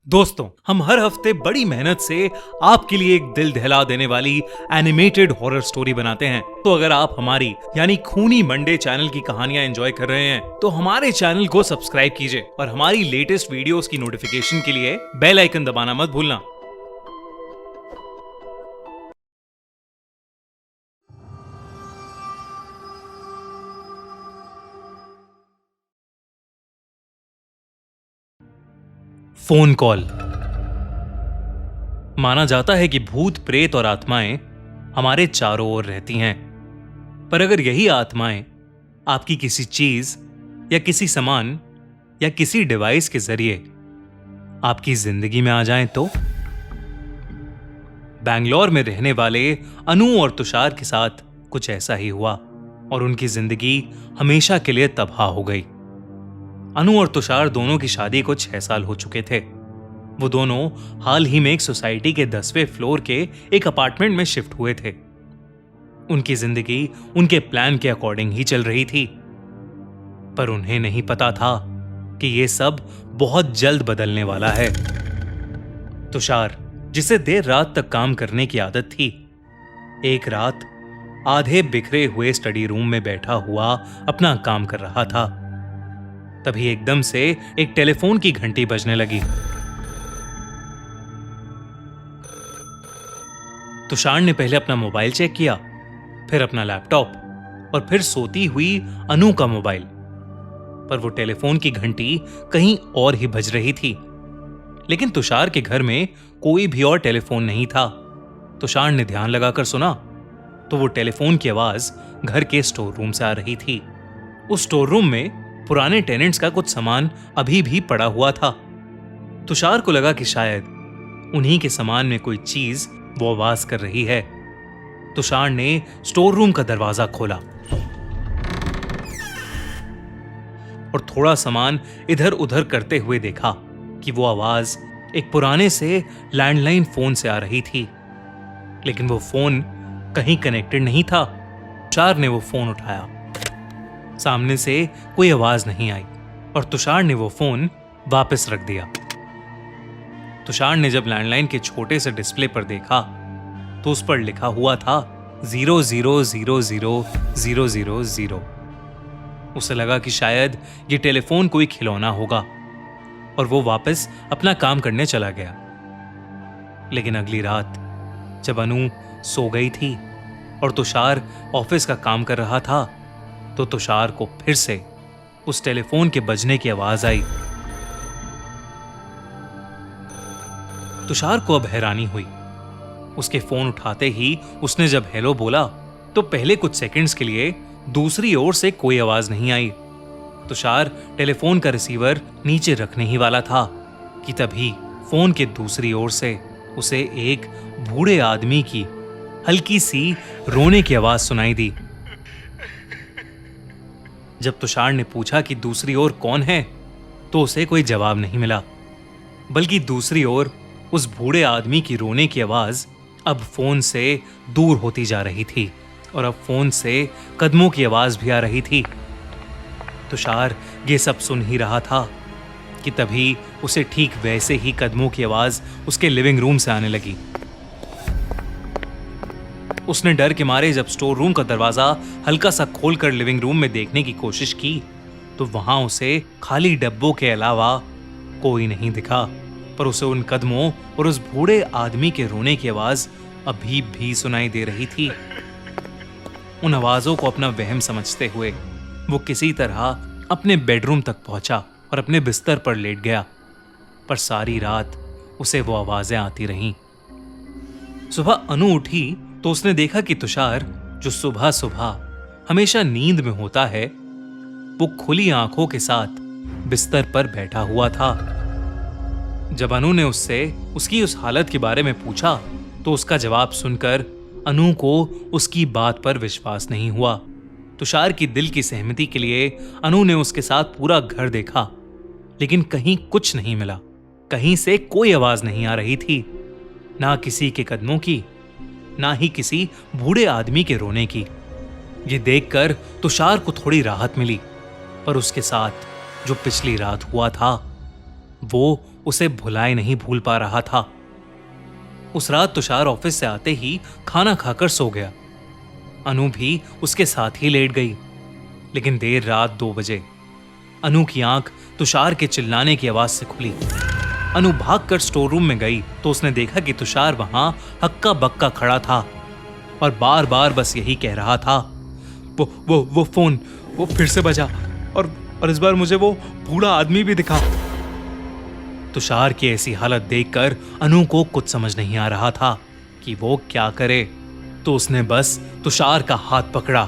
दोस्तों, हम हर हफ्ते बड़ी मेहनत से आपके लिए एक दिल दहला देने वाली एनिमेटेड हॉरर स्टोरी बनाते हैं। तो अगर आप हमारी यानी खूनी मंडे चैनल की कहानियां एंजॉय कर रहे हैं तो हमारे चैनल को सब्सक्राइब कीजिए और हमारी लेटेस्ट वीडियोस की नोटिफिकेशन के लिए बेल आइकन दबाना मत भूलना। Phone call. माना जाता है कि भूत, प्रेत और आत्माएं हमारे चारों ओर रहती हैं। पर अगर यही आत्माएं आपकी किसी चीज या किसी सामान या किसी डिवाइस के जरिए आपकी जिंदगी में आ जाएं तो? बैंगलोर में रहने वाले अनु और तुषार के साथ कुछ ऐसा ही हुआ और उनकी जिंदगी हमेशा के लिए तबाह हो गई। अनु और तुषार दोनों की शादी को 6 साल हो चुके थे। वो दोनों हाल ही में एक सोसाइटी के 10वें फ्लोर के एक अपार्टमेंट में शिफ्ट हुए थे। उनकी जिंदगी उनके प्लान के अकॉर्डिंग ही चल रही थी, पर उन्हें नहीं पता था कि ये सब बहुत जल्द बदलने वाला है। तुषार, जिसे देर रात तक काम करने की आदत थी, एक रात आधे बिखरे हुए स्टडी रूम में बैठा हुआ अपना काम कर रहा था। तभी एकदम से एक टेलीफोन की घंटी बजने लगी। तुषार ने पहले अपना मोबाइल चेक किया, फिर अपना लैपटॉप और फिर सोती हुई अनु का मोबाइल, पर वो टेलीफोन की घंटी कहीं और ही बज रही थी। लेकिन तुषार के घर में कोई भी और टेलीफोन नहीं था। तुषार ने ध्यान लगाकर सुना तो वो टेलीफोन की आवाज घर के स्टोर रूम से आ रही थी। उस स्टोर रूम में पुराने टेनेंट्स का कुछ सामान अभी भी पड़ा हुआ था। तुषार को लगा कि शायद उन्हीं के सामान में कोई चीज वो आवाज कर रही है। तुषार ने स्टोर रूम का दरवाजा खोला और थोड़ा सामान इधर उधर करते हुए देखा कि वो आवाज एक पुराने से लैंडलाइन फोन से आ रही थी। लेकिन वो फोन कहीं कनेक्टेड नहीं था। तुषार ने वो फोन उठाया, सामने से कोई आवाज नहीं आई और तुषार ने वो फोन वापस रख दिया। तुषार ने जब लैंडलाइन के छोटे से डिस्प्ले पर देखा तो उस पर लिखा हुआ था 00000000। उसे लगा कि शायद ये टेलीफोन कोई खिलौना होगा और वो वापस अपना काम करने चला गया। लेकिन अगली रात जब अनु सो गई थी और तुषार ऑफिस का काम कर रहा था तो तुषार को फिर से उस टेलीफोन के बजने की आवाज आई। तुषार को अब हैरानी हुई। उसके फोन उठाते ही उसने जब हेलो बोला तो पहले कुछ सेकंड्स के लिए दूसरी ओर से कोई आवाज नहीं आई। तुषार टेलीफोन का रिसीवर नीचे रखने ही वाला था कि तभी फोन के दूसरी ओर से उसे एक बूढ़े आदमी की हल्की सी रोने की आवाज सुनाई दी। जब तुषार ने पूछा कि दूसरी ओर कौन है तो उसे कोई जवाब नहीं मिला, बल्कि दूसरी ओर उस बूढ़े आदमी की रोने की आवाज अब फोन से दूर होती जा रही थी और अब फोन से कदमों की आवाज भी आ रही थी। तुषार ये सब सुन ही रहा था कि तभी उसे ठीक वैसे ही कदमों की आवाज उसके लिविंग रूम से आने लगी। उसने डर के मारे जब स्टोर रूम का दरवाजा हल्का सा खोलकर लिविंग रूम में देखने की कोशिश की तो वहां उसे खाली डब्बों के अलावा कोई नहीं दिखा, पर उसे उन कदमों और उस बूढ़े आदमी के रोने की आवाज अभी भी सुनाई दे रही थी। उन आवाजों को अपना वहम समझते हुए वो किसी तरह अपने बेडरूम तक पहुंचा और अपने बिस्तर पर लेट गया, पर सारी रात उसे वो आवाजें आती रहीं। सुबह अनु उठी तो उसने देखा कि तुषार, जो सुबह सुबह हमेशा नींद में होता है, वो खुली आंखों के साथ बिस्तर पर बैठा हुआ था। जब अनु ने उससे उसकी उस हालत के बारे में पूछा तो उसका जवाब सुनकर अनु को उसकी बात पर विश्वास नहीं हुआ। तुषार की दिल की सहमति के लिए अनु ने उसके साथ पूरा घर देखा, लेकिन कहीं कुछ नहीं मिला। कहीं से कोई आवाज नहीं आ रही थी, ना किसी के कदमों की, ना ही किसी बूढ़े आदमी के रोने की। ये देखकर तुषार को थोड़ी राहत मिली, पर उसके साथ जो पिछली रात हुआ था वो उसे भुलाए नहीं भूल पा रहा था। उस रात तुषार ऑफिस से आते ही खाना खाकर सो गया। अनु भी उसके साथ ही लेट गई। लेकिन देर रात 2 बजे अनु की आंख तुषार के चिल्लाने की आवाज से खुली। अनु भागकर स्टोर रूम में गई तो उसने देखा कि तुषार वहां हक्का बक्का खड़ा था और बार बार बस यही कह रहा था, वो फोन वो फिर से बजा और इस बार मुझे वो बूढ़ा आदमी भी दिखा। तुषार की ऐसी हालत देखकर अनु को कुछ समझ नहीं आ रहा था कि वो क्या करे। तो उसने बस तुषार का हाथ पकड़ा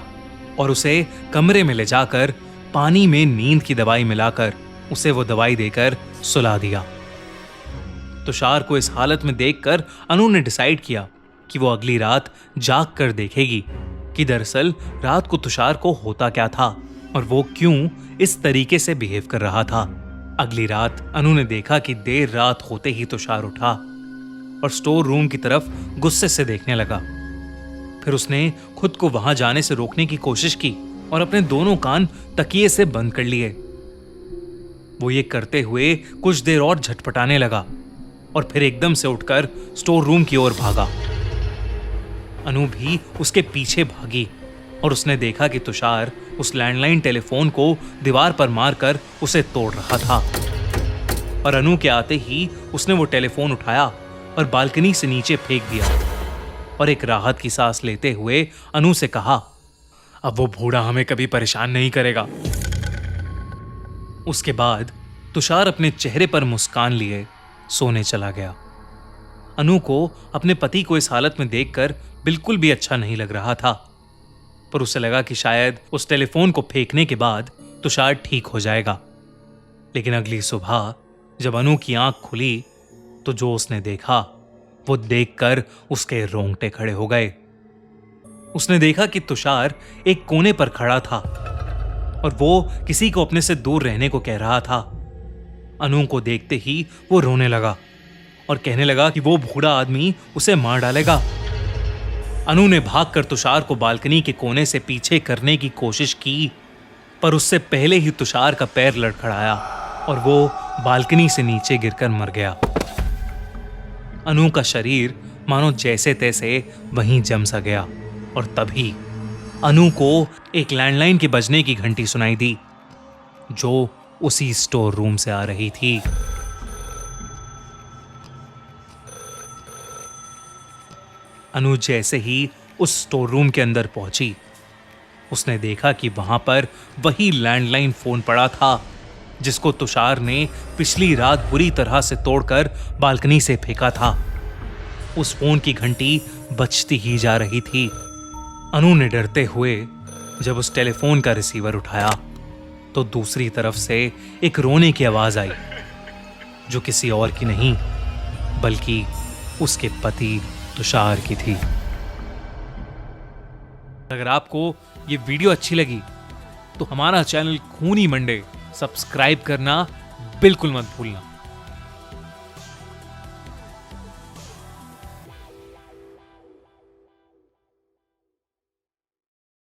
और उसे कमरे में ले जाकर पानी में नींद की दवाई मिलाकर उसे वो दवाई देकर सुला दिया। तुषार को इस हालत में देखकर अनु ने डिसाइड किया कि वो अगली रात जाग कर देखेगी कि दरअसल रात को तुषार को होता क्या था और वो क्यों इस तरीके से बिहेव कर रहा था। अगली रात अनु ने देखा कि देर रात होते ही तुषार उठा और स्टोर रूम की तरफ गुस्से से देखने लगा। फिर उसने खुद को वहां जाने से रोकने की कोशिश की और अपने दोनों कान तकिए से बंद कर लिए। वो ये करते हुए कुछ देर और झटपटाने लगा और फिर एकदम से उठकर स्टोर रूम की ओर भागा। अनु भी उसके पीछे भागी और उसने देखा कि तुषार उस लैंडलाइन टेलीफोन को दीवार पर मारकर उसे तोड़ रहा था। और अनु के आते ही उसने वो टेलीफोन उठाया और बालकनी से नीचे फेंक दिया और एक राहत की सांस लेते हुए अनु से कहा, अब वो बूढ़ा हमें कभी परेशान नहीं करेगा। उसके बाद तुषार अपने चेहरे पर मुस्कान लिए सोने चला गया। अनु को अपने पति को इस हालत में देखकर बिल्कुल भी अच्छा नहीं लग रहा था, पर उसे लगा कि शायद उस टेलीफोन को फेंकने के बाद तुषार ठीक हो जाएगा। लेकिन अगली सुबह जब अनु की आंख खुली तो जो उसने देखा वो देखकर उसके रोंगटे खड़े हो गए। उसने देखा कि तुषार एक कोने पर खड़ा था और वो किसी को अपने से दूर रहने को कह रहा था। अनु को देखते ही वो रोने लगा और कहने लगा कि वो बूढ़ा आदमी उसे मार डालेगा। अनु ने भागकर तुषार को बालकनी के कोने से पीछे करने की कोशिश की, पर उससे पहले ही तुषार का पैर लड़खड़ाया और वो बालकनी से नीचे गिरकर मर गया। अनु का शरीर मानो जैसे तैसे वहीं जम सा गया और तभी अनु को एक लैंडलाइन के बजने की घंटी सुनाई दी जो उसी स्टोर रूम से आ रही थी। अनु जैसे ही उस स्टोर रूम के अंदर पहुंची, उसने देखा कि वहां पर वही लैंडलाइन फोन पड़ा था जिसको तुषार ने पिछली रात बुरी तरह से तोड़कर बालकनी से फेंका था। उस फोन की घंटी बजती ही जा रही थी। अनु ने डरते हुए जब उस टेलीफोन का रिसीवर उठाया तो दूसरी तरफ से एक रोने की आवाज आई जो किसी और की नहीं बल्कि उसके पति तुषार की थी। अगर आपको ये वीडियो अच्छी लगी तो हमारा चैनल खूनी मंडे सब्सक्राइब करना बिल्कुल मत भूलना।